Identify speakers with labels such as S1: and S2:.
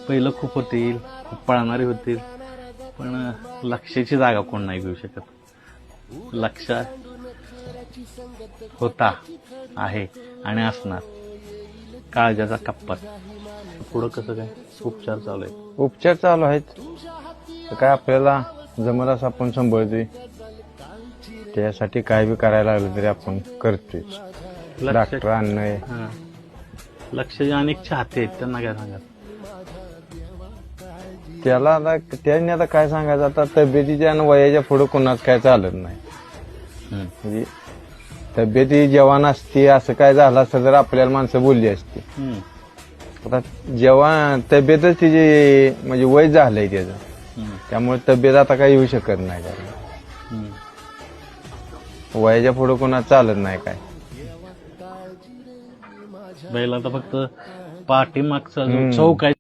S1: पहिलं खूप होतील, खूप पळणारे होतील, पण लक्ष्याची जागा कोण नाही घेऊ शकत. लक्ष होता, आहे आणि असणार काळजाचा कप्पा. पुढं कसं काय उपचार चालू आहे?
S2: उपचार चालू आहेत. तर काय आपल्याला जमल असं आपण सांभाळतोय. त्यासाठी काय बी करायला लागलं तरी आपण करतोय. डॉक्टर आणणं
S1: हां. लक्ष्याचे अनेक चाहते आहेत, त्यांना काय सांगा?
S2: त्याला आता त्यांनी आता काय सांगायचं, आता तब्येतीच्या आणि वयाच्या पुढे कोणाच काय चालत नाही. म्हणजे तब्येती जवान असते असं काय झालं असतं तर आपल्याला माणसं बोलली असती. आता जेव्हा तब्येतच तिची म्हणजे वय झालंय त्याचं, त्यामुळे तब्येत आता काही येऊ शकत नाही त्याला. वयाच्या पुढे कोणा चालत नाही काय.
S1: बैल आता फक्त पाठीमागचा जो चौक आहे